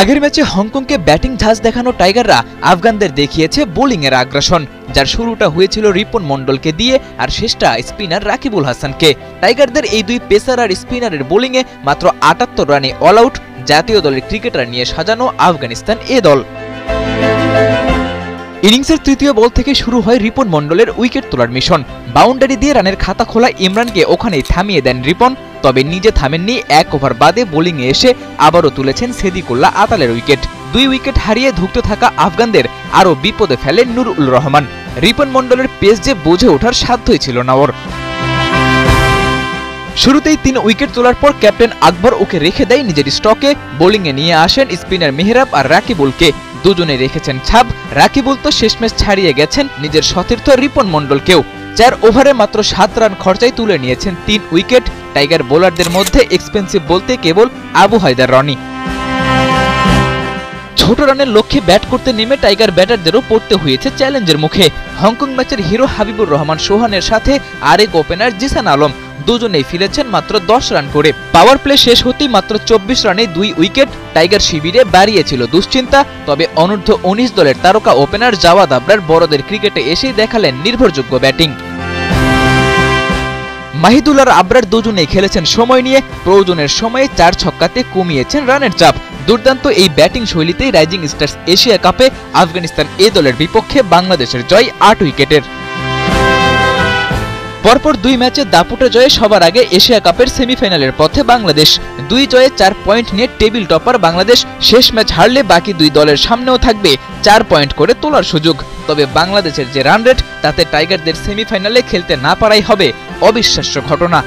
আগের ম্যাচে হংকংকে ব্যাটিং ঝাঁজ দেখানো টাইগাররা আফগানদের দেখিয়েছে বোলিংয়ের আগ্রাসন, যার শুরুটা হয়েছিল রিপন মন্ডলকে দিয়ে আর শেষটা স্পিনার রাকিবুল হাসানকে। টাইগারদের এই দুই পেসার আর স্পিনারের বোলিংয়ে মাত্র ৭৮ রানে অল আউট জাতীয় দলের ক্রিকেটার নিয়ে সাজানো আফগানিস্তান এ দল। ইনিংসের তৃতীয় বল থেকে শুরু হয় রিপন মন্ডলের উইকেট তোলার মিশন। বাউন্ডারি দিয়ে রানের খাতা খোলা ইমরানকে ওখানেই থামিয়ে দেন রিপন, তবে নিজে থামেননি। ১ ওভার বাদে বোলিংয়ে এসে আবারও তুলেছেন সেদিকুল্লাহ আতালের উইকেট। ২ উইকেট হারিয়ে ধুঁকতে থাকা আফগানদের আরও বিপদে ফেলেন নুরুল রহমান। রিপন মন্ডলের পেস যে বুঝে ওঠার সাধ্যই ছিল না ওর। শুরুতেই ৩ উইকেট তোলার পর ক্যাপ্টেন আকবর ওকে রেখে দেয় নিজের স্টকে। বোলিংয়ে নিয়ে আসেন স্পিনার মেহরাব আর রাকিবুলকে। দুজনে রেখেছেন ছাপ। রাকিবুল তো শেষমেশ ছাড়িয়ে গেছেন নিজের সতীর্থ রিপন মন্ডলকেও। ৪ ওভারে মাত্র ৭ রান খরচায় তুলে নিয়েছেন ৩ উইকেট। টাইগার বোলারদের মধ্যে এক্সপেন্সিভ বলতে কেবল আবু হায়দার রনি। ছোট রানের লক্ষ্যে ব্যাট করতে নেমে টাইগার ব্যাটারদেরও পড়তে হয়েছে চ্যালেঞ্জের মুখে। হংকং ম্যাচের হিরো হাবিবুর রহমান সোহানের সাথে আরেক ওপেনার জিসান আলম দুজনেই ফিরেছেন মাত্র ১০ রান করে। পাওয়ার প্লে শেষ হতেই মাত্র ২৪ রানে ২ উইকেট। টাইগার শিবিরে বাড়িয়েছিল দুশ্চিন্তা, তবে অনূর্ধ্ব ১৯ দলের তারকা ওপেনার জাওয়াদ আবরার বড়দের ক্রিকেটে এসেই দেখালেন নির্ভরযোগ্য ব্যাটিং। মাহিদুল আর আবরার দুজনেই খেলেছেন সময় নিয়ে। প্রয়োজনের সময়ে ৪ ছক্কাতে কমিয়েছেন রানের চাপ। দুর্দান্ত এই ব্যাটিং শৈলীতেই রাইজিং স্টার্স এশিয়া কাপে আফগানিস্তান এ দলের বিপক্ষে বাংলাদেশের জয় ৮ উইকেটের। পরপর ২ ম্যাচে দাপুটে জয়ে সবার আগে এশিয়া কাপের সেমিফাইনালের পথে বাংলাদেশ। ২ জয়ে ৪ পয়েন্ট নিয়ে টেবিল টপার বাংলাদেশ। শেষ ম্যাচ হারলে বাকি ২ দলের সামনেও থাকবে ৪ পয়েন্ট করে তোলার সুযোগ। তবে বাংলাদেশের যে রান রেট, তাতে টাইগারদের সেমিফাইনালে খেলতে না পারাই হবে অবিশ্বাস্য ঘটনা।